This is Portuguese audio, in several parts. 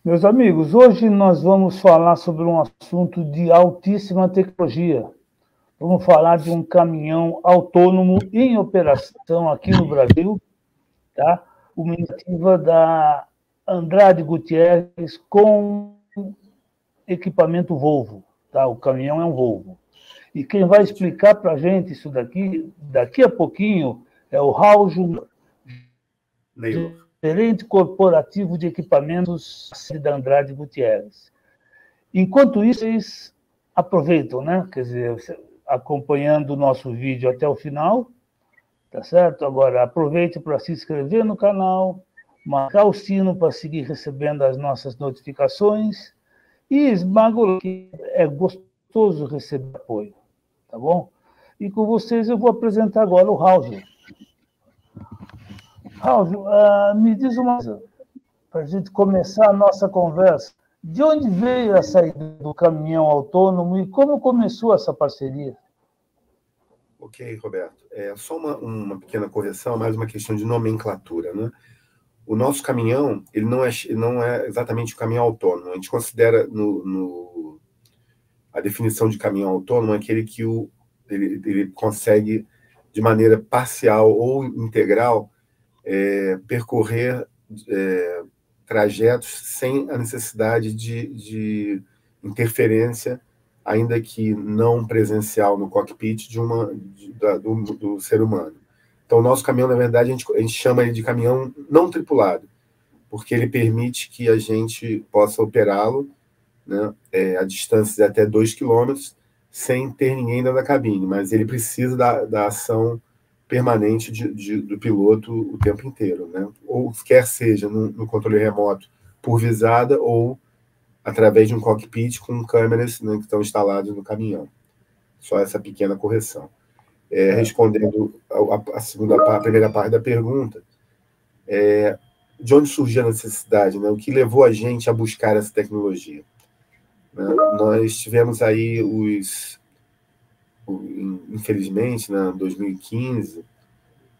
Meus amigos, hoje nós vamos falar sobre um assunto de altíssima tecnologia. Vamos falar de um caminhão autônomo em operação aqui no Brasil, tá? Uma iniciativa da Andrade Gutierrez com equipamento Volvo, tá? O caminhão é um Volvo. E quem vai explicar para a gente isso daqui a pouquinho, é o Raul Júnior, Neylor. gerente corporativo de equipamentos da Andrade Gutierrez. Enquanto isso, vocês aproveitam, né? Quer dizer, acompanhando o nosso vídeo até o final, tá certo? Agora, aproveite para se inscrever no canal, marcar o sino para seguir recebendo as nossas notificações e esmaga o like, é gostoso receber apoio, tá bom? E com vocês eu vou apresentar agora o Raul. Raul, me diz uma coisa, para a gente começar a nossa conversa. De onde veio a saída do caminhão autônomo e como começou essa parceria? Ok, Roberto. Só uma pequena correção, mais uma questão de nomenclatura, né? O nosso caminhão, ele não é exatamente um caminhão autônomo. A gente considera a definição de caminhão autônomo aquele que ele consegue, de maneira parcial ou integral, percorrer trajetos sem a necessidade de interferência, ainda que não presencial no cockpit, do ser humano. Então, o nosso caminhão, na verdade, a gente chama ele de caminhão não tripulado, porque ele permite que a gente possa operá-lo, né, a distâncias de até 2 quilômetros, sem ter ninguém dentro da cabine, mas ele precisa da ação permanente do piloto o tempo inteiro, né? Ou quer seja no controle remoto por visada ou através de um cockpit com câmeras, né, que estão instaladas no caminhão. Só essa pequena correção. Respondendo a primeira parte da pergunta, de onde surgiu a necessidade, né? O que levou a gente a buscar essa tecnologia? Né? Nós tivemos aí infelizmente, em 2015,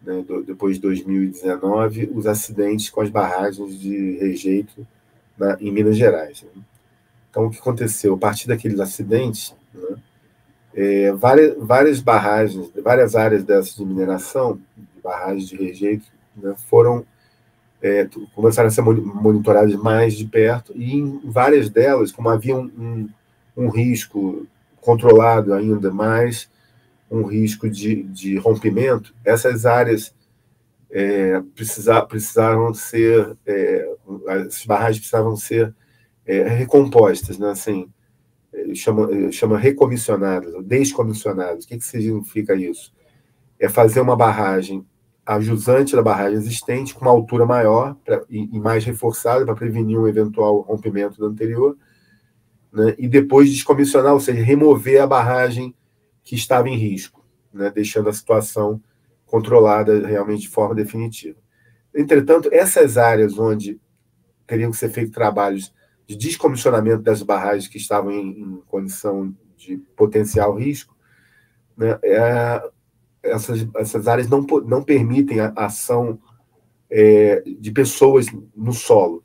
né, depois de 2019, os acidentes com as barragens de rejeito em Minas Gerais. Né? Então, o que aconteceu? A partir daqueles acidentes, né, várias barragens, várias áreas dessas de mineração, de barragens de rejeito, né, começaram a ser monitoradas mais de perto, e em várias delas, como havia um risco controlado ainda mais, um risco de rompimento, essas áreas precisaram ser, as barragens precisavam ser recompostas, né? Assim, chama recomissionadas, ou descomissionadas. O que significa isso? É fazer uma barragem, a jusante da barragem existente, com uma altura maior e mais reforçada para prevenir um eventual rompimento da anterior, né? E depois descomissionar, ou seja, remover a barragem que estava em risco, né? Deixando a situação controlada realmente de forma definitiva. Entretanto, essas áreas onde teriam que ser feitos trabalhos de descomissionamento das barragens que estavam em condição de potencial risco, né, essas áreas não permitem a ação de pessoas no solo.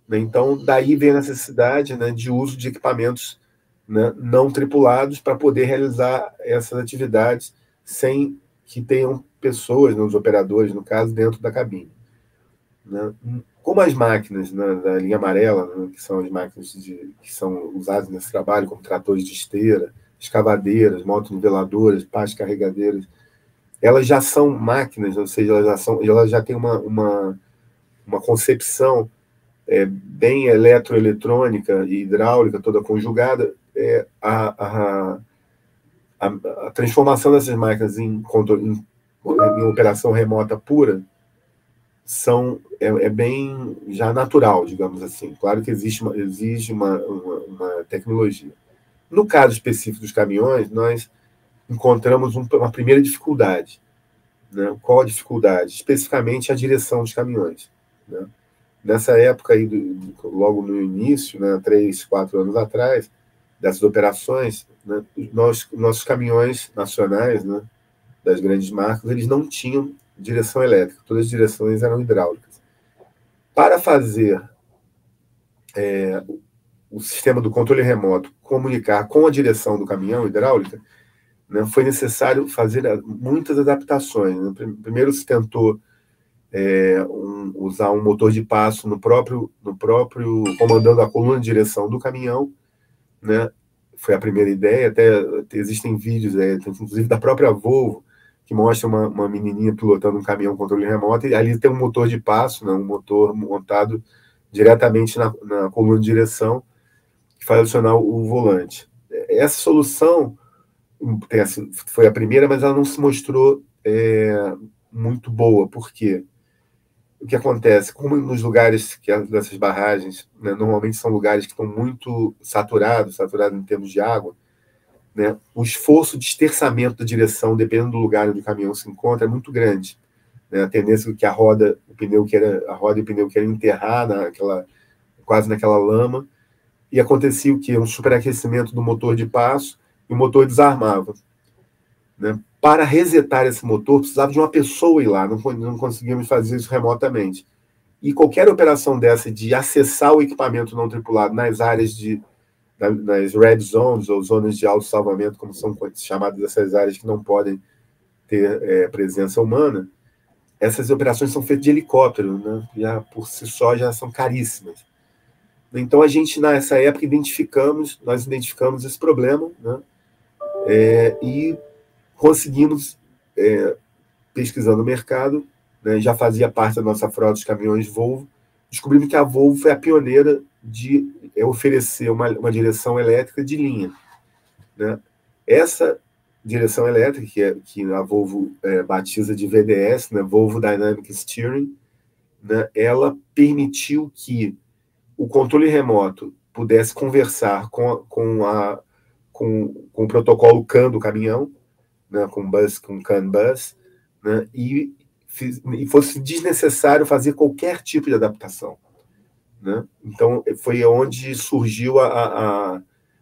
Né? Então, daí vem a necessidade, né, de uso de equipamentos, né, não tripulados para poder realizar essas atividades sem que tenham pessoas, né, os operadores, no caso, dentro da cabine. Né? Como as máquinas, né, da linha amarela, né, que são as máquinas que são usadas nesse trabalho, como tratores de esteira, escavadeiras, motoniveladoras, pás carregadeiras, elas já são máquinas, ou seja, elas já têm uma concepção bem eletroeletrônica e hidráulica, toda conjugada. A transformação dessas máquinas em operação remota pura é bem já natural, digamos assim. Claro que exige uma tecnologia. No caso específico dos caminhões, nós encontramos uma primeira dificuldade. Né? Qual a dificuldade? Especificamente a direção dos caminhões. Né? Nessa época, aí, logo no início, né, 3, 4 anos atrás, dessas operações, né, nossos caminhões nacionais, né, das grandes marcas, eles não tinham direção elétrica, todas as direções eram hidráulicas. Para fazer o sistema do controle remoto comunicar com a direção do caminhão hidráulica, né, foi necessário fazer muitas adaptações. Né? Primeiro se tentou usar um motor de passo no próprio comandando a coluna de direção do caminhão, né? Foi a primeira ideia. Até existem vídeos, inclusive da própria Volvo, que mostra uma menininha pilotando um caminhão com controle remoto, e ali tem um motor de passo, né, um motor montado diretamente na coluna de direção, que faz acionar o volante. Essa solução foi a primeira, mas ela não se mostrou muito boa. Por quê? O que acontece? Como nos lugares dessas barragens, né, normalmente são lugares que estão muito saturados em termos de água, né, o esforço de esterçamento da direção, dependendo do lugar onde o caminhão se encontra, é muito grande. Né? A tendência que a roda e o pneu querem enterrar quase naquela lama, e acontecia o quê? Um superaquecimento do motor de passo, e o motor desarmava. Né? Para resetar esse motor, precisava de uma pessoa ir lá, não conseguíamos fazer isso remotamente. E qualquer operação dessa de acessar o equipamento não tripulado nas áreas nas red zones, ou zonas de auto-salvamento, como são chamadas essas áreas que não podem ter presença humana, essas operações são feitas de helicóptero, né? Por si só já são caríssimas. Então a gente, nessa época, nós identificamos esse problema, né? E conseguimos, pesquisando o mercado, né, já fazia parte da nossa frota de caminhões Volvo, descobrimos que a Volvo foi a pioneira de oferecer uma direção elétrica de linha. Né? Essa direção elétrica, que a Volvo batiza de VDS, né, Volvo Dynamic Steering, né, ela permitiu que o controle remoto pudesse conversar com o protocolo CAN do caminhão, né, com CAN Bus, né, e fosse desnecessário fazer qualquer tipo de adaptação. Né? Então, foi onde surgiu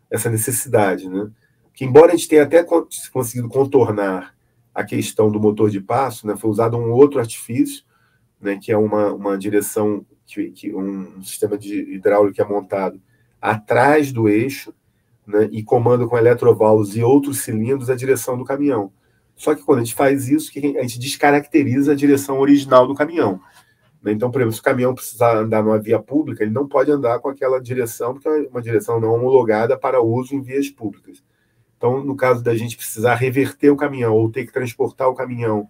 essa necessidade. Né? Que, embora a gente tenha até conseguido contornar a questão do motor de passo, né, foi usado um outro artifício, né, que é uma direção, um sistema de hidráulico que é montado atrás do eixo, né, e comanda com eletrovalos e outros cilindros a direção do caminhão. Só que quando a gente faz isso, a gente descaracteriza a direção original do caminhão. Então, por exemplo, se o caminhão precisar andar numa via pública, ele não pode andar com aquela direção, porque é uma direção não homologada para uso em vias públicas. Então, no caso da gente precisar reverter o caminhão ou ter que transportar o caminhão,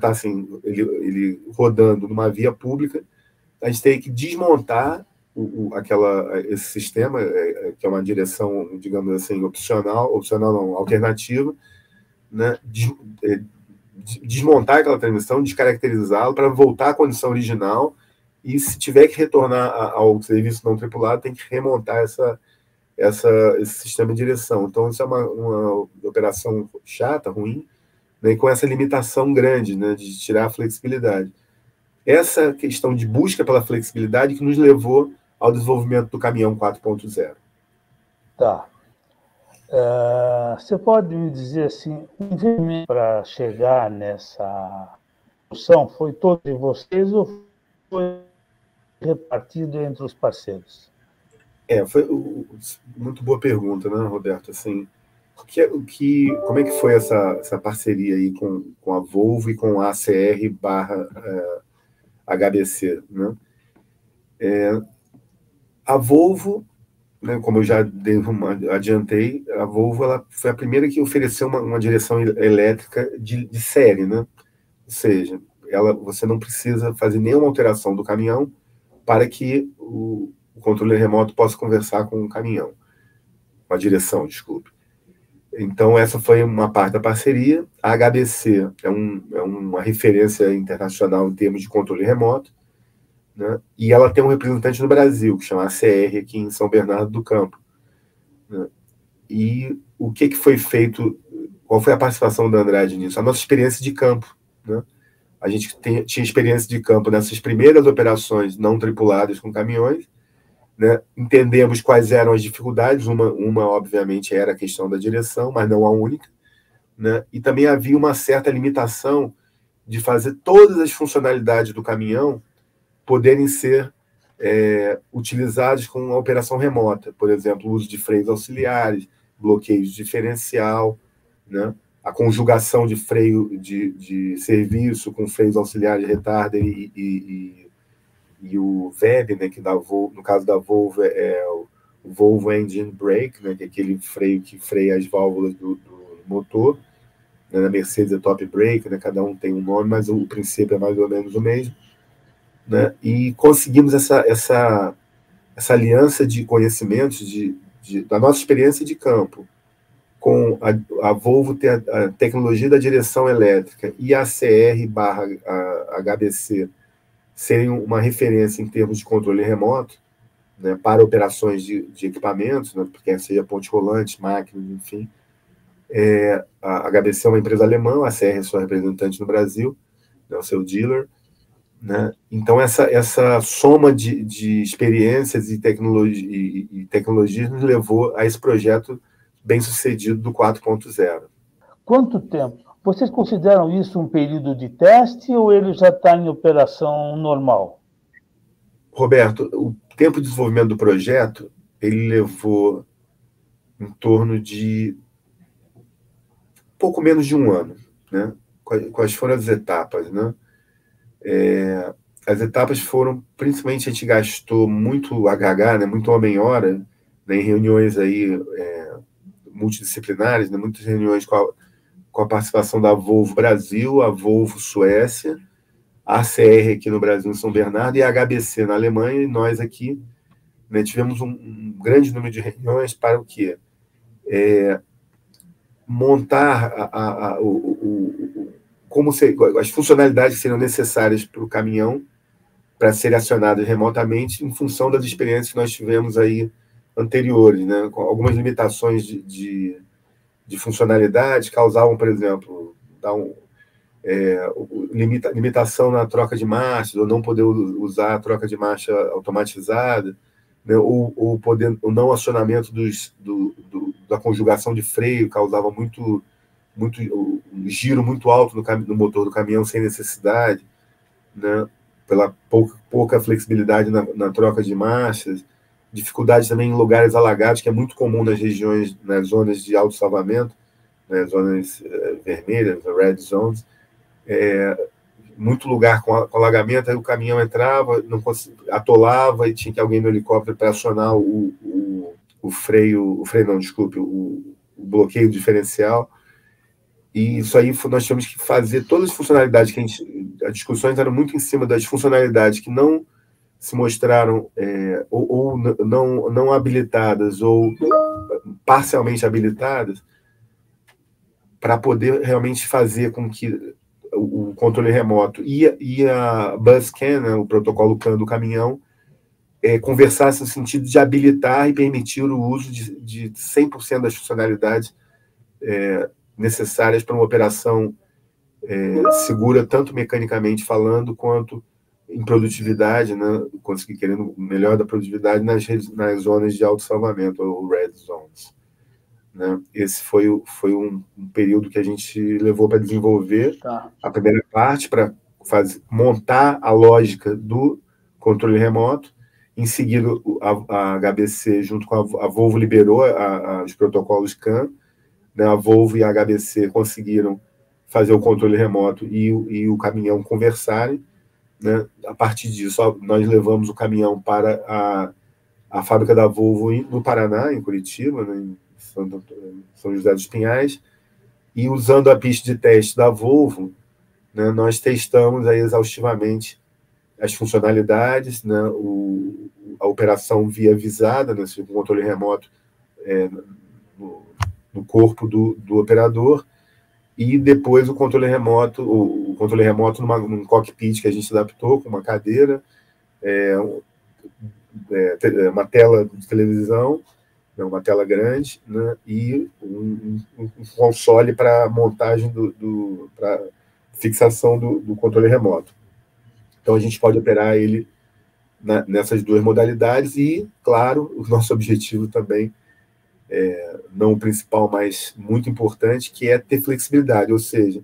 assim, ele rodando numa via pública, a gente tem que desmontar esse sistema, que é uma direção, digamos assim, opcional não, alternativa, né? Desmontar aquela transmissão, descaracterizá-la para voltar à condição original, e se tiver que retornar ao serviço não tripulado, tem que remontar esse sistema de direção. Então, isso é uma operação chata, ruim, né, e com essa limitação grande, né, de tirar a flexibilidade. Essa questão de busca pela flexibilidade que nos levou ao desenvolvimento do caminhão 4.0. Tá. Você pode me dizer assim, o investimento para chegar nessa solução foi todo de vocês ou foi repartido entre os parceiros? Foi muito boa pergunta, né, Roberto? Assim, como é que foi essa parceria aí com a Volvo e com a ACR/HBC, né? A Volvo, né, como eu já adiantei, a Volvo ela foi a primeira que ofereceu uma direção elétrica de série, né? Ou seja, você não precisa fazer nenhuma alteração do caminhão para que o controle remoto possa conversar com o caminhão, com a direção, desculpe. Então, essa foi uma parte da parceria. A HBC é uma referência internacional em termos de controle remoto, né? E ela tem um representante no Brasil, que chama ACR, aqui em São Bernardo do Campo. Né? E o que foi feito, qual foi a participação da Andrade nisso? A nossa experiência de campo. Né? A gente tinha experiência de campo nessas primeiras operações não tripuladas com caminhões, né? Entendemos quais eram as dificuldades, uma obviamente era a questão da direção, mas não a única, né? E também havia uma certa limitação de fazer todas as funcionalidades do caminhão poderem ser utilizados com a operação remota, por exemplo, o uso de freios auxiliares, bloqueio de diferencial, né? A conjugação de freio de serviço com freios auxiliares, retarder e o VEB, né, que no caso da Volvo é o Volvo Engine Brake, né, que é aquele freio que freia as válvulas do motor. Na Mercedes é Top Brake, né, cada um tem um nome, mas o princípio é mais ou menos o mesmo. Né, e conseguimos essa aliança de conhecimentos da nossa experiência de campo, com a Volvo ter a tecnologia da direção elétrica e a CR/HBC serem uma referência em termos de controle remoto, né, para operações de equipamentos, né, quer seja ponte rolante, máquinas, enfim. A HBC é uma empresa alemã, a CR é sua representante no Brasil, né, o seu dealer. Né? Então, essa soma de experiências e tecnologias nos levou a esse projeto bem-sucedido do 4.0. Quanto tempo? Vocês consideram isso um período de teste ou ele já está em operação normal? Roberto, o tempo de desenvolvimento do projeto, ele levou em torno de pouco menos de um ano. Né? Quais foram as etapas? Né? As etapas foram, principalmente, a gente gastou muito HH, né, muito homem-hora, né, em reuniões aí, multidisciplinares, né, muitas reuniões com a participação da Volvo Brasil, a Volvo Suécia, a ACR aqui no Brasil, em São Bernardo, e a HBC na Alemanha, e nós aqui, né, tivemos um grande número de reuniões para o quê? Montar as funcionalidades que seriam necessárias para o caminhão para serem acionadas remotamente em função das experiências que nós tivemos aí anteriores, né? Com algumas limitações de funcionalidade causavam, por exemplo, limitação na troca de marchas, ou não poder usar a troca de marcha automatizada, né? ou o não acionamento da conjugação de freio causava um giro muito alto no motor do caminhão sem necessidade, né? Pela pouca flexibilidade na troca de marchas, dificuldades também em lugares alagados, que é muito comum nas zonas de autossalvamento, né, zonas vermelhas, red zones, muito lugar com alagamento, aí o caminhão entrava, atolava e tinha que alguém no helicóptero para acionar o bloqueio diferencial. E isso aí nós tivemos que fazer todas as funcionalidades que as discussões eram muito em cima das funcionalidades que não se mostraram ou não habilitadas ou parcialmente habilitadas, para poder realmente fazer com que o controle remoto e a BusCAN, né, o protocolo CAN do caminhão, conversasse no sentido de habilitar e permitir o uso de 100% das funcionalidades necessárias para uma operação segura, tanto mecanicamente falando, quanto em produtividade, né? Conseguir querendo o melhor da produtividade nas zonas de autossalvamento, ou red zones. Né? Esse foi um período que a gente levou para desenvolver a primeira parte, para montar a lógica do controle remoto. Em seguida, a HBC, junto com a Volvo, liberou os protocolos CAN. Né? A Volvo e a HBC conseguiram fazer o controle remoto e o caminhão conversarem. Né? A partir disso, nós levamos o caminhão para a fábrica da Volvo no Paraná, em Curitiba, né? Em São José dos Pinhais, e usando a pista de teste da Volvo, né, nós testamos aí exaustivamente as funcionalidades, né, a operação via visada, né, o controle remoto no corpo do operador, e depois o controle remoto num cockpit que a gente adaptou com uma cadeira, uma tela de televisão, uma tela grande, né, e um console para montagem para fixação do controle remoto. Então, a gente pode operar ele nessas duas modalidades e, claro, o nosso objetivo também, não o principal, mas muito importante, que é ter flexibilidade, ou seja,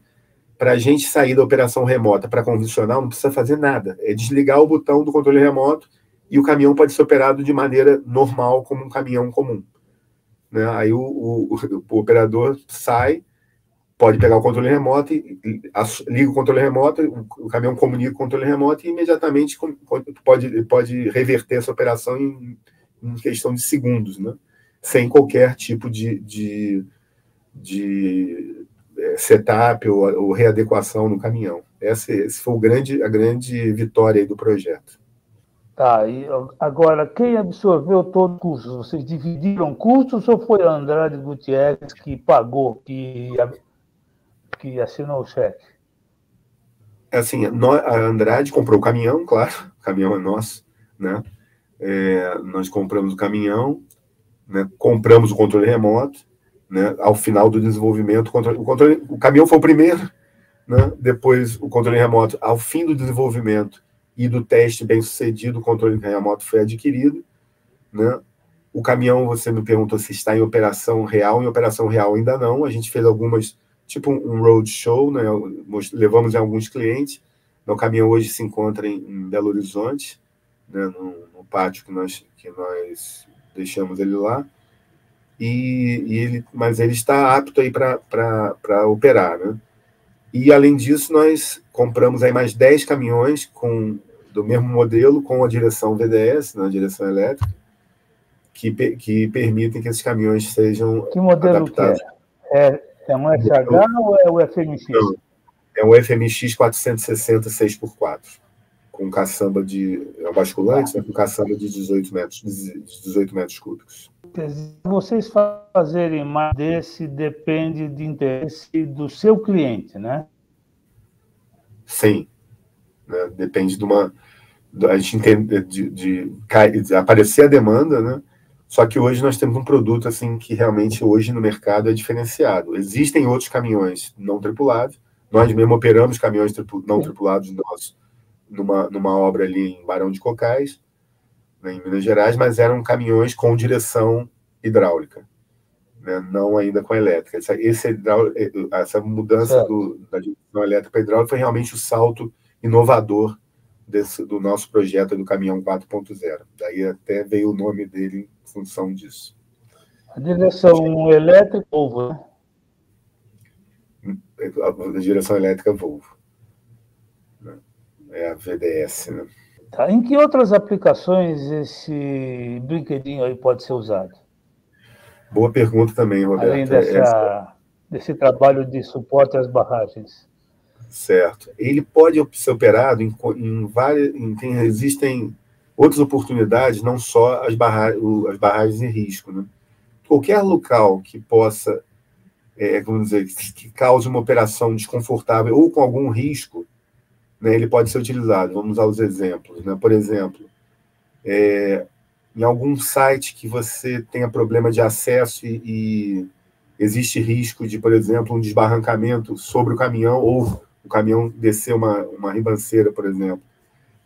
para a gente sair da operação remota para convencional, não precisa fazer nada, é desligar o botão do controle remoto e o caminhão pode ser operado de maneira normal, como um caminhão comum, né? Aí o operador sai, pode pegar o controle remoto, liga o controle remoto, o caminhão comunica com o controle remoto e imediatamente pode reverter essa operação em questão de segundos, né? Sem qualquer tipo de setup ou readequação no caminhão. Esse foi a grande vitória aí do projeto. Tá, e agora, quem absorveu todo o custo? Vocês dividiram custos ou foi a Andrade Gutierrez que pagou, que assinou o cheque? Assim, a Andrade comprou o caminhão, claro, o caminhão é nosso, né? Nós compramos o caminhão, né? Compramos o controle remoto, né? Ao final do desenvolvimento, o caminhão foi o primeiro, né? Depois o controle remoto, ao fim do desenvolvimento e do teste bem sucedido, o controle remoto foi adquirido, né? O caminhão, você me perguntou se está em operação real. Em operação real ainda não. A gente fez algumas, tipo um roadshow, né? Levamos em alguns clientes. O caminhão hoje se encontra em Belo Horizonte, né? No pátio que nós deixamos ele lá. Mas ele está apto aí para operar, né? E, além disso, nós compramos aí mais 10 caminhões do mesmo modelo, com a direção VDS, né, direção elétrica, que permitem que esses caminhões sejam que modelo adaptados. Que é? É um FH ou é o FMX? Não, é um FMX 460 6x4, com caçamba é um basculante, né, com caçamba de 18 metros cúbicos. Vocês fazerem mais desse depende de interesse do seu cliente, né? Sim, né? Depende a gente entende de aparecer a demanda, né? Só que hoje nós temos um produto assim que realmente hoje no mercado é diferenciado. Existem outros caminhões não tripulados, nós mesmo operamos caminhões não tripulados nossos numa obra ali em Barão de Cocais, né, em Minas Gerais, mas eram caminhões com direção hidráulica, né, não ainda com elétrica. Essa mudança da direção elétrica para hidráulica foi realmente o salto inovador do nosso projeto do caminhão 4.0. Daí até veio o nome dele em função disso. A direção elétrica Volvo, né? A direção elétrica Volvo. É a VDS, né? Tá. Em que outras aplicações esse brinquedinho aí pode ser usado? Boa pergunta também, Roberto. Além desse trabalho de suporte às barragens. Certo. Ele pode ser operado em várias. Existem outras oportunidades, não só as barragens em risco, né? Qualquer local que possa, vamos dizer, que cause uma operação desconfortável ou com algum risco, né, ele pode ser utilizado. Vamos usar os exemplos, né? Por exemplo, em algum site que você tenha problema de acesso e existe risco de, por exemplo, um desbarrancamento sobre o caminhão ou o caminhão descer uma ribanceira, por exemplo,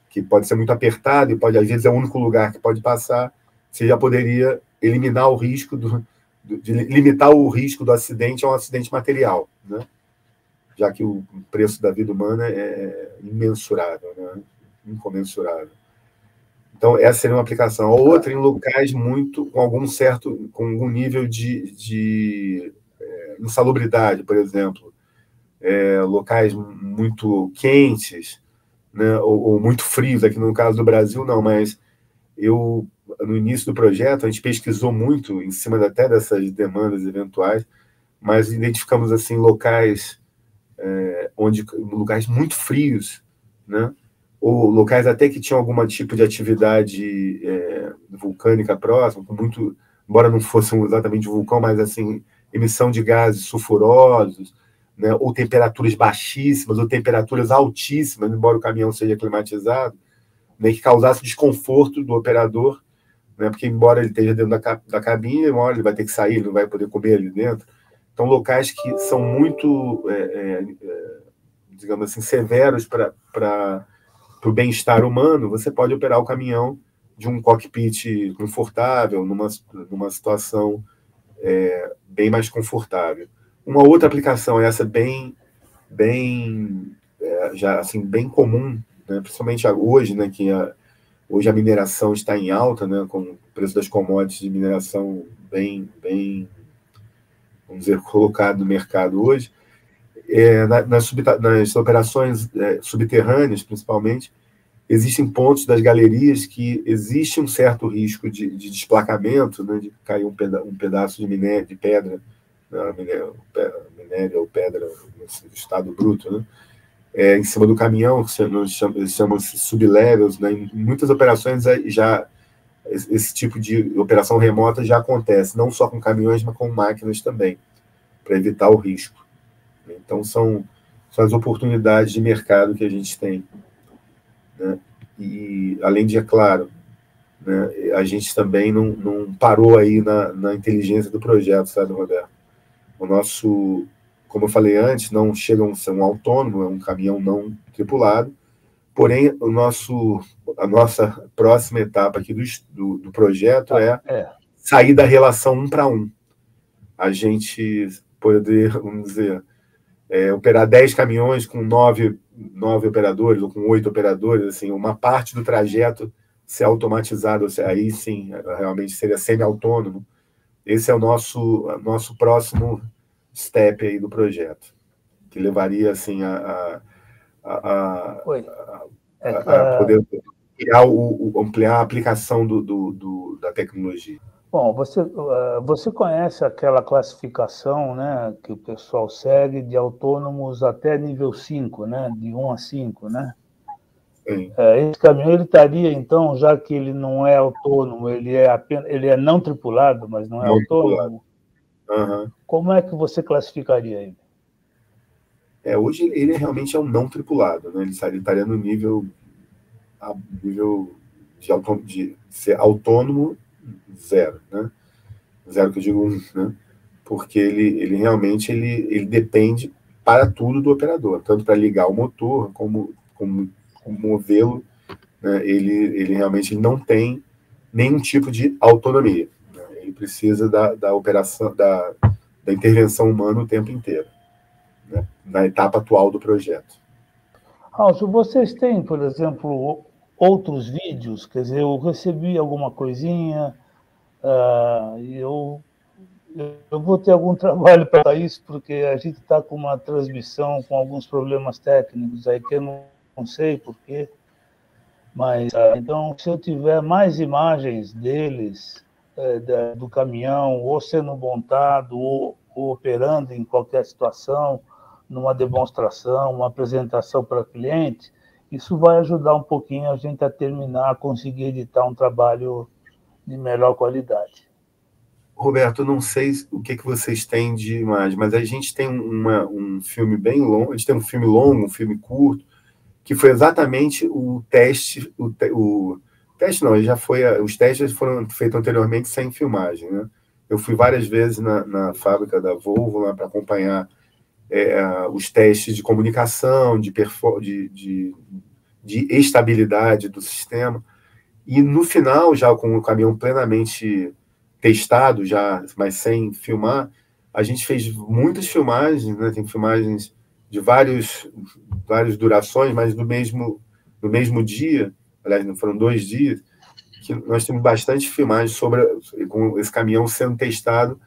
que pode ser muito apertado e às vezes é o único lugar que pode passar, você já poderia eliminar o risco limitar o risco do acidente a um acidente material, né? Já que o preço da vida humana é imensurável, né? Incomensurável. Então, essa seria uma aplicação. Outra em locais com algum nível de insalubridade, por exemplo, locais muito quentes, né, ou muito frios, aqui no caso do Brasil não, mas no início do projeto, a gente pesquisou muito em cima até dessas demandas eventuais, mas identificamos assim locais lugares muito frios, né, ou locais até que tinham algum tipo de atividade vulcânica próxima, embora não fosse exatamente um vulcão, mas assim, emissão de gases sulfurosos, né, ou temperaturas baixíssimas, ou temperaturas altíssimas, embora o caminhão seja climatizado, né, que causasse desconforto do operador, né, porque embora ele esteja dentro da cabine, uma hora ele vai ter que sair, ele não vai poder comer ali dentro. Então, locais que são muito, digamos assim, severos para o bem-estar humano, você pode operar o caminhão de um cockpit confortável, numa situação bem mais confortável. Uma outra aplicação, essa já assim, bem comum, né, principalmente hoje, né, que Hoje a mineração está em alta, né, com o preço das commodities de mineração bem, vamos dizer, colocado no mercado hoje. Nas operações subterrâneas, principalmente, existem pontos das galerias que existe um certo risco de desplacamento, né, de cair um pedaço de pedra, né, minério ou pedra no estado bruto, né, em cima do caminhão, que chamam-se sublevels, né? Em muitas operações esse tipo de operação remota já acontece, não só com caminhões, mas com máquinas também, para evitar o risco. Então, são as oportunidades de mercado que a gente tem, né? E, além de, é claro, né, a gente também não parou aí na inteligência do projeto, sabe, Roberto? O nosso, como eu falei antes, não chega a ser um autônomo, é um caminhão não tripulado, porém, a nossa próxima etapa aqui do projeto é sair da relação 1 para 1. A gente poder, vamos dizer, operar 10 caminhões com 9 operadores, ou com 8 operadores, assim, uma parte do trajeto ser automatizado, aí sim, realmente seria semi-autônomo. Esse é o nosso próximo step aí do projeto, que levaria assim a poder ampliar a aplicação da tecnologia. Bom, você conhece aquela classificação, né, que o pessoal segue de autônomos até nível 5, né, de 1 a 5, né? Sim. Esse caminhão ele estaria, então, já que ele não é autônomo, ele é não tripulado, mas não é Não autônomo. Uhum. Como é que você classificaria ele? Hoje ele realmente é um não tripulado, né? Ele estaria no nível de ser autônomo 0, né? 0 que eu digo 1, né? Porque ele realmente ele depende para tudo do operador, tanto para ligar o motor como movê-lo, né? Ele realmente não tem nenhum tipo de autonomia, né? Ele precisa da operação, da intervenção humana o tempo inteiro, né? Na etapa atual do projeto. Alcio, vocês têm, por exemplo, outros vídeos? Quer dizer, eu recebi alguma coisinha, eu vou ter algum trabalho para isso, porque a gente está com uma transmissão com alguns problemas técnicos aí que eu não sei porquê. Mas, então, se eu tiver mais imagens deles, do caminhão, ou sendo montado, ou operando em qualquer situação, numa demonstração, uma apresentação para cliente, isso vai ajudar um pouquinho a gente a terminar, a conseguir editar um trabalho de melhor qualidade. Roberto, não sei o que vocês têm de imagem, mas a gente tem um filme bem longo, a gente tem um filme longo, um filme curto, que foi exatamente o teste, teste não, já foi, os testes foram feitos anteriormente sem filmagem, né? Eu fui várias vezes na fábrica da Volvo lá para acompanhar os testes de comunicação, de estabilidade do sistema, e no final, já com o caminhão plenamente testado, já, mas sem filmar, a gente fez muitas filmagens, né? Tem filmagens de várias durações, mas no mesmo dia, aliás, não foram 2 dias, que nós temos bastante filmagens com esse caminhão sendo testado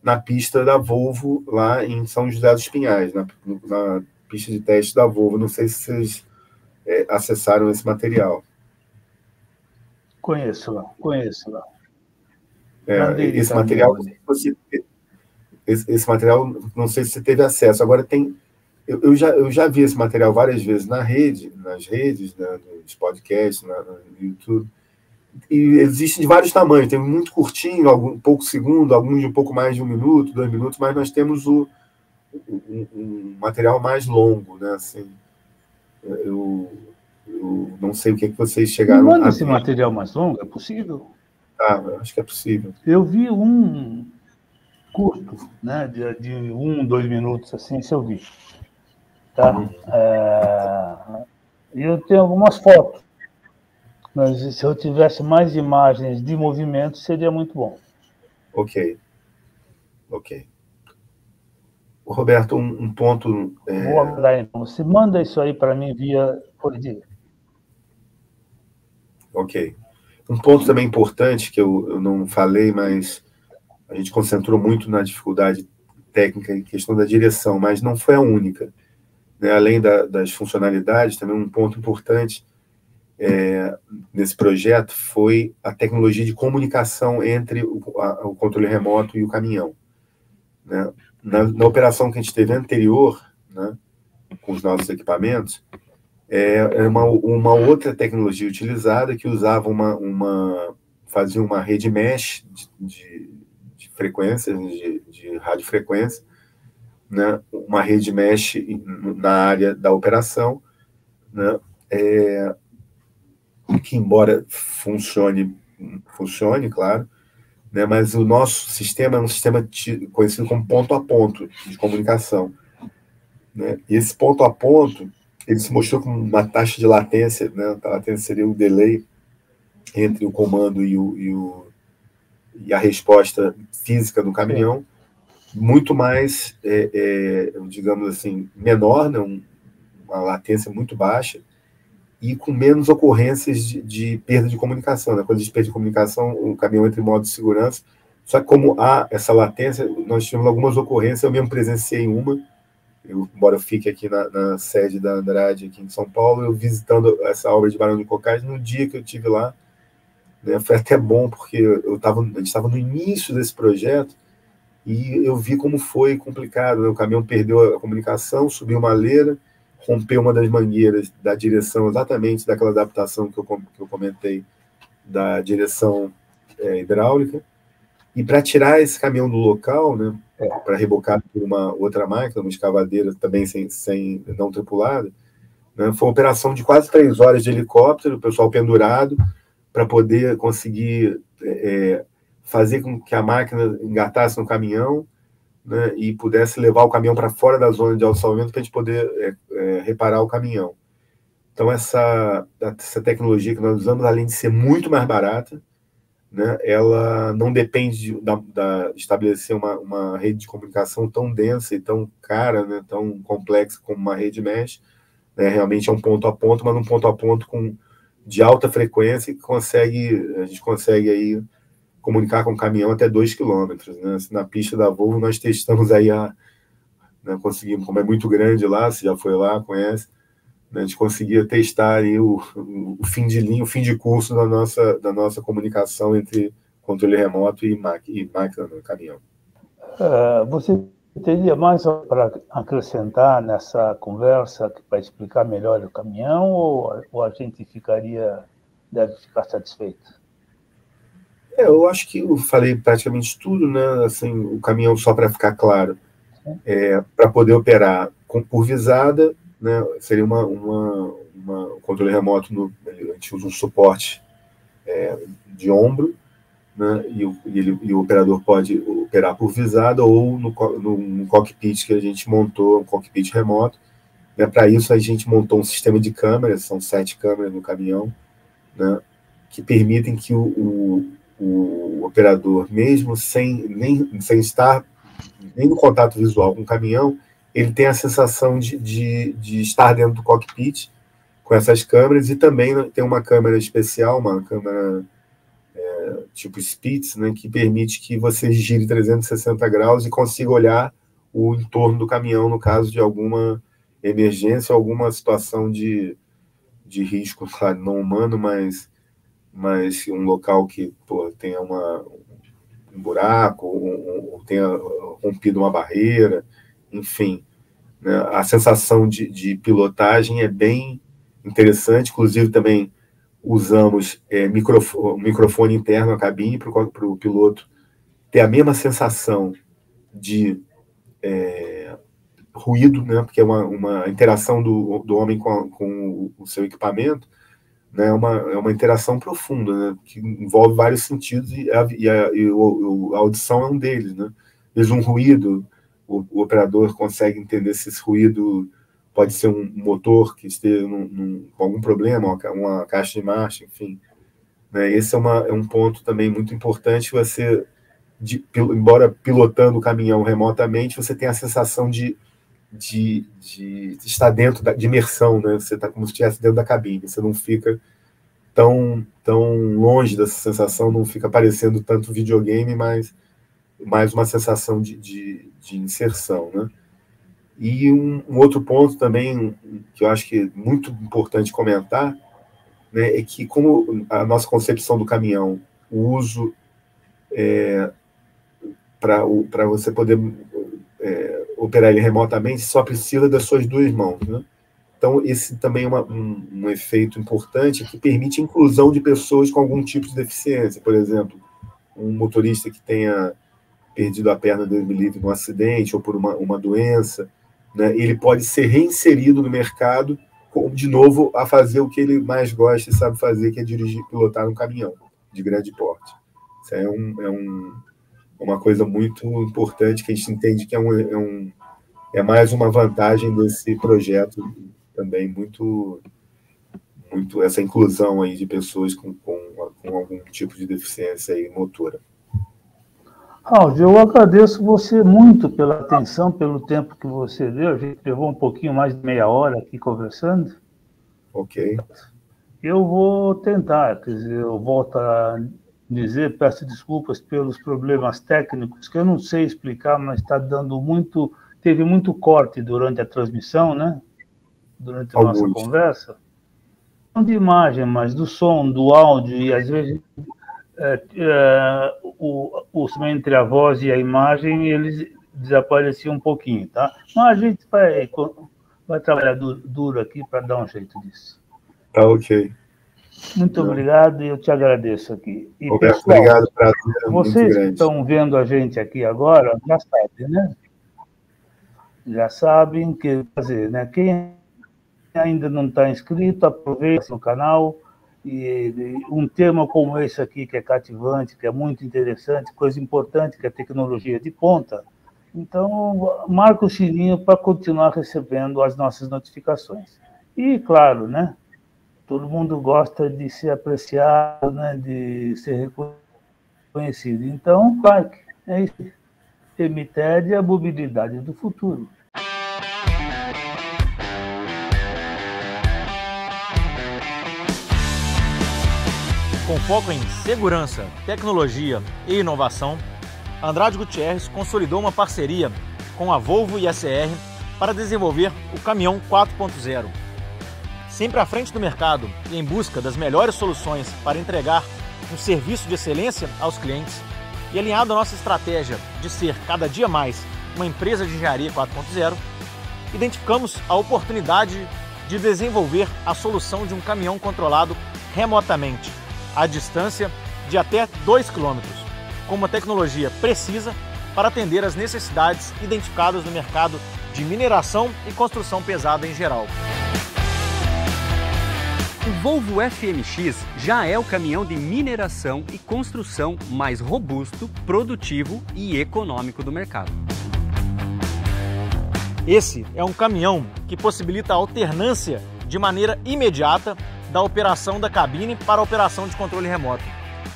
na pista da Volvo, lá em São José dos Pinhais, na pista de teste da Volvo. Não sei se vocês acessaram esse material. Conheço. Esse material, não sei se você teve acesso. Agora eu já vi esse material várias vezes nas redes, né, nos podcasts, no YouTube. E existem de vários tamanhos. Tem muito curtinho, pouco segundo, alguns de um pouco mais de 1 minuto, 2 minutos, mas nós temos um material mais longo, né? Assim, eu não sei o que vocês chegaram a ver. Esse material mais longo, é possível? Acho que é possível. Eu vi um curto, né, de 1, 2 minutos, assim, se eu vi. Tá? E eu tenho algumas fotos, mas se eu tivesse mais imagens de movimento, seria muito bom. Ok. Roberto, um ponto... Vou aguardar, então. Você manda isso aí para mim via... Pode dizer. Ok. Um ponto também importante que eu não falei, mas a gente concentrou muito na dificuldade técnica e questão da direção, mas não foi a única, né? Além das funcionalidades, também um ponto importante nesse projeto foi a tecnologia de comunicação entre o controle remoto e o caminhão, né? Na operação que a gente teve anterior, né, com os nossos equipamentos, uma outra tecnologia utilizada que usava fazia uma rede mesh de frequências, de radiofrequência, né, uma rede mesh na área da operação, né, que embora funcione, claro, né, mas o nosso sistema é um sistema conhecido como ponto a ponto de comunicação, né? E esse ponto a ponto, ele se mostrou com uma taxa de latência, né? A latência seria o delay entre o comando e a resposta física do caminhão, muito mais, digamos assim, menor, né? Uma latência muito baixa, e com menos ocorrências de perda de comunicação, né? Quando a gente perde comunicação, o caminhão entra em modo de segurança. Só que como há essa latência, nós tivemos algumas ocorrências, eu mesmo presenciei uma, embora eu fique aqui na sede da Andrade, aqui em São Paulo, eu visitando essa obra de Barão de Cocais, no dia que eu estive lá, né, foi até bom, porque a gente estava no início desse projeto, e eu vi como foi complicado, né? O caminhão perdeu a comunicação, subiu uma leira, rompeu uma das mangueiras da direção, exatamente daquela adaptação que eu comentei, da direção hidráulica, e para tirar esse caminhão do local, né, para rebocar por uma outra máquina, uma escavadeira também não tripulada, né, foi uma operação de quase 3 horas de helicóptero, o pessoal pendurado, para poder conseguir fazer com que a máquina engatasse no caminhão, né, e pudesse levar o caminhão para fora da zona de alçamento para a gente poder reparar o caminhão. Então, essa tecnologia que nós usamos, além de ser muito mais barata, né, ela não depende de estabelecer uma rede de comunicação tão densa e tão cara, né, tão complexa como uma rede mesh, né, realmente é um ponto a ponto, mas um ponto a ponto de alta frequência que a gente consegue aí comunicar com o caminhão até 2 quilômetros, né? Na pista da Volvo nós testamos aí né, conseguimos, como é muito grande lá, você já foi lá, conhece, né, a gente conseguia testar aí o fim de linha, o fim de curso da nossa comunicação entre controle remoto e máquina no caminhão. Você teria mais para acrescentar nessa conversa para explicar melhor o caminhão, ou a gente deve ficar satisfeito? Eu acho que eu falei praticamente tudo, né? Assim, o caminhão, só para ficar claro, para poder operar por visada, né? Seria um controle remoto, a gente usa um suporte de ombro, né? E o operador pode operar por visada ou no cockpit que a gente montou, um cockpit remoto, né? Para isso a gente montou um sistema de câmeras, são 7 câmeras no caminhão, né? Que permitem que o operador, mesmo sem estar nem no contato visual com o caminhão, ele tem a sensação de estar dentro do cockpit com essas câmeras, e também tem uma câmera especial, uma câmera tipo Spitz, né, que permite que você gire 360 graus e consiga olhar o entorno do caminhão no caso de alguma emergência, alguma situação de risco, claro, não humano, mas um local que tenha um buraco, ou tenha rompido uma barreira, enfim, né? A sensação de pilotagem é bem interessante, inclusive também usamos microfone interno à cabine para o piloto ter a mesma sensação de ruído, né? Porque é uma interação do homem com o seu equipamento, né, é uma interação profunda, né, que envolve vários sentidos, e a audição é um deles, né? Mesmo um ruído, o operador consegue entender se esse ruído pode ser um motor que esteja com algum problema, uma caixa de marcha, enfim, né? Esse é um ponto também muito importante. Você, embora pilotando o caminhão remotamente, você tem a sensação de estar dentro de imersão, né? Você está como se estivesse dentro da cabine, você não fica tão longe dessa sensação, não fica parecendo tanto videogame, mas mais uma sensação de inserção, né? E um outro ponto também que eu acho que é muito importante comentar, né, é que como a nossa concepção do caminhão, o uso para você poder operar ele remotamente, só precisa das suas duas mãos, né? Então, esse também é um efeito importante que permite a inclusão de pessoas com algum tipo de deficiência. Por exemplo, um motorista que tenha perdido a perna, Deus me livre, num acidente ou por uma doença, né, ele pode ser reinserido no mercado, de novo, a fazer o que ele mais gosta e sabe fazer, que é dirigir, pilotar um caminhão de grande porte. Isso é uma coisa muito importante, que a gente entende que é mais uma vantagem desse projeto também, muito essa inclusão aí de pessoas com algum tipo de deficiência aí motora. Aldo, eu agradeço você muito pela atenção, pelo tempo que você deu. A gente levou um pouquinho mais de meia hora aqui conversando. Ok. Eu vou tentar, quer dizer, eu volto a dizer, peço desculpas pelos problemas técnicos, que eu não sei explicar, mas está dando teve muito corte durante a transmissão, né? Durante a nossa conversa. Não de imagem, mas do som, do áudio, e às vezes entre a voz e a imagem, eles desapareciam um pouquinho, tá? Mas a gente vai trabalhar duro aqui para dar um jeito disso. Tá ok. Muito obrigado e eu te agradeço aqui. E, Roberto, pessoal, obrigado, prazer, vocês que estão vendo a gente aqui agora, já sabem, né? Já sabem que fazer, né? Quem ainda não está inscrito, aproveite no canal. E um tema como esse aqui, que é cativante, que é muito interessante, coisa importante, que é tecnologia de ponta. Então, marca o sininho para continuar recebendo as nossas notificações. E, claro, né? Todo mundo gosta de ser apreciado, né? De ser reconhecido. Então, like, é isso. Emited é a mobilidade do futuro. Com foco em segurança, tecnologia e inovação, Andrade Gutierrez consolidou uma parceria com a Volvo e a CR para desenvolver o Caminhão 4.0. Sempre à frente do mercado e em busca das melhores soluções para entregar um serviço de excelência aos clientes e alinhado à nossa estratégia de ser cada dia mais uma empresa de engenharia 4.0, identificamos a oportunidade de desenvolver a solução de um caminhão controlado remotamente, à distância de até 2 km, com uma tecnologia precisa para atender às necessidades identificadas no mercado de mineração e construção pesada em geral. O Volvo FMX já é o caminhão de mineração e construção mais robusto, produtivo e econômico do mercado. Esse é um caminhão que possibilita a alternância de maneira imediata da operação da cabine para a operação de controle remoto,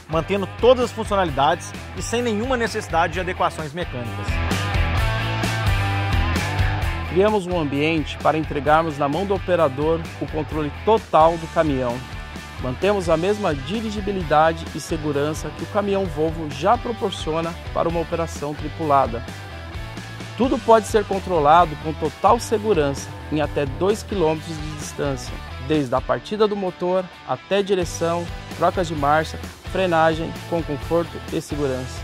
mantendo todas as funcionalidades e sem nenhuma necessidade de adequações mecânicas. Criamos um ambiente para entregarmos na mão do operador o controle total do caminhão. Mantemos a mesma dirigibilidade e segurança que o caminhão Volvo já proporciona para uma operação tripulada. Tudo pode ser controlado com total segurança em até 2 km de distância, desde a partida do motor até direção, trocas de marcha, frenagem com conforto e segurança.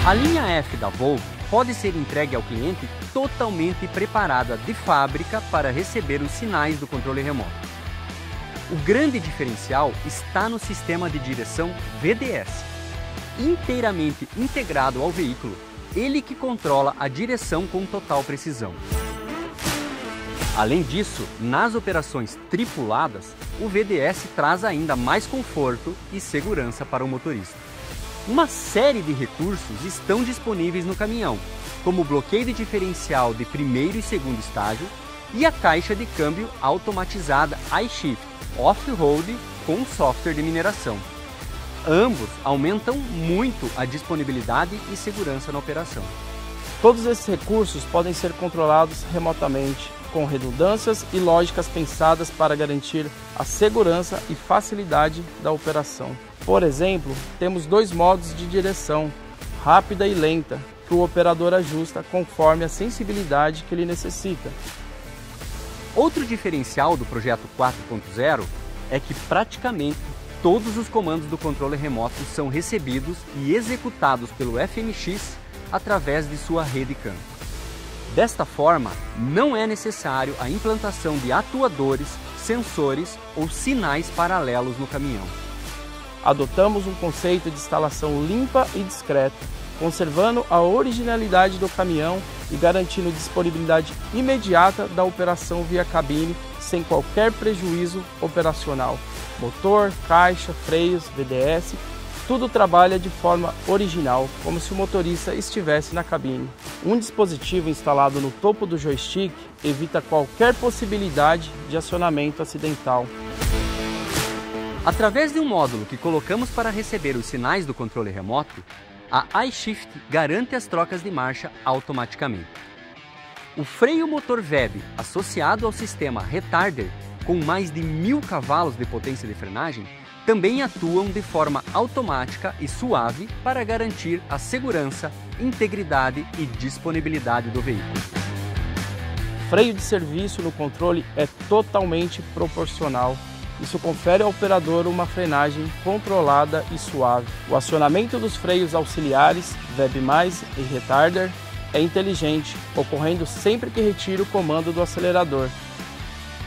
A linha F da Volvo pode ser entregue ao cliente totalmente preparada de fábrica para receber os sinais do controle remoto. O grande diferencial está no sistema de direção VDS, inteiramente integrado ao veículo, ele que controla a direção com total precisão. Além disso, nas operações tripuladas, o VDS traz ainda mais conforto e segurança para o motorista. Uma série de recursos estão disponíveis no caminhão, como o bloqueio de diferencial de primeiro e segundo estágio e a caixa de câmbio automatizada iShift Off-Road com software de mineração. Ambos aumentam muito a disponibilidade e segurança na operação. Todos esses recursos podem ser controlados remotamente, com redundâncias e lógicas pensadas para garantir a segurança e facilidade da operação. Por exemplo, temos 2 modos de direção, rápida e lenta, que o operador ajusta conforme a sensibilidade que ele necessita. Outro diferencial do projeto 4.0 é que praticamente todos os comandos do controle remoto são recebidos e executados pelo FMX através de sua rede CAN. Desta forma, não é necessário a implantação de atuadores, sensores ou sinais paralelos no caminhão. Adotamos um conceito de instalação limpa e discreta, conservando a originalidade do caminhão e garantindo disponibilidade imediata da operação via cabine, sem qualquer prejuízo operacional. Motor, caixa, freios, VDS, tudo trabalha de forma original, como se o motorista estivesse na cabine. Um dispositivo instalado no topo do joystick evita qualquer possibilidade de acionamento acidental. Através de um módulo que colocamos para receber os sinais do controle remoto, a iShift garante as trocas de marcha automaticamente. O freio motor VEB associado ao sistema Retarder, com mais de 1000 cavalos de potência de frenagem, também atuam de forma automática e suave para garantir a segurança, integridade e disponibilidade do veículo. Freio de serviço no controle é totalmente proporcional. Isso confere ao operador uma frenagem controlada e suave. O acionamento dos freios auxiliares, VEB+, e Retarder, é inteligente, ocorrendo sempre que retira o comando do acelerador.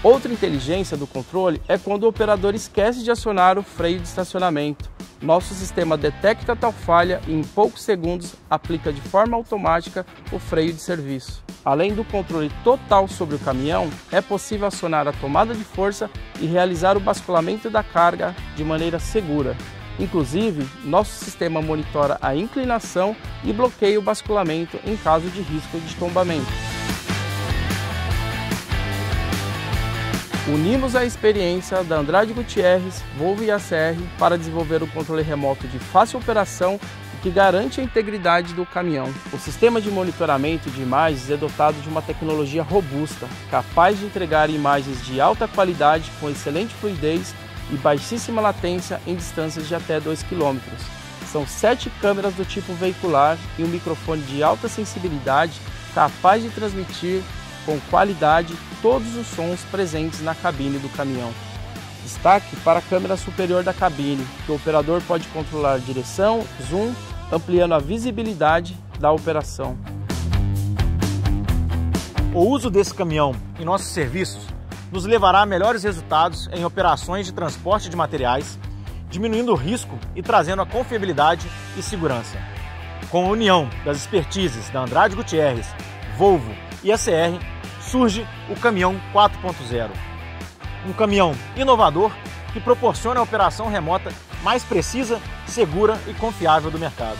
Outra inteligência do controle é quando o operador esquece de acionar o freio de estacionamento. Nosso sistema detecta tal falha e em poucos segundos aplica de forma automática o freio de serviço. Além do controle total sobre o caminhão, é possível acionar a tomada de força e realizar o basculamento da carga de maneira segura. Inclusive, nosso sistema monitora a inclinação e bloqueia o basculamento em caso de risco de tombamento. Unimos a experiência da Andrade Gutierrez, Volvo e ACR para desenvolver um controle remoto de fácil operação e que garante a integridade do caminhão. O sistema de monitoramento de imagens é dotado de uma tecnologia robusta, capaz de entregar imagens de alta qualidade com excelente fluidez e baixíssima latência em distâncias de até 2 km. São 7 câmeras do tipo veicular e um microfone de alta sensibilidade capaz de transmitir com qualidade todos os sons presentes na cabine do caminhão. Destaque para a câmera superior da cabine, que o operador pode controlar direção, zoom, ampliando a visibilidade da operação. O uso desse caminhão em nossos serviços nos levará a melhores resultados em operações de transporte de materiais, diminuindo o risco e trazendo a confiabilidade e segurança. Com a união das expertises da Andrade Gutierrez, Volvo e ACR, surge o Caminhão 4.0. Um caminhão inovador que proporciona a operação remota mais precisa, segura e confiável do mercado.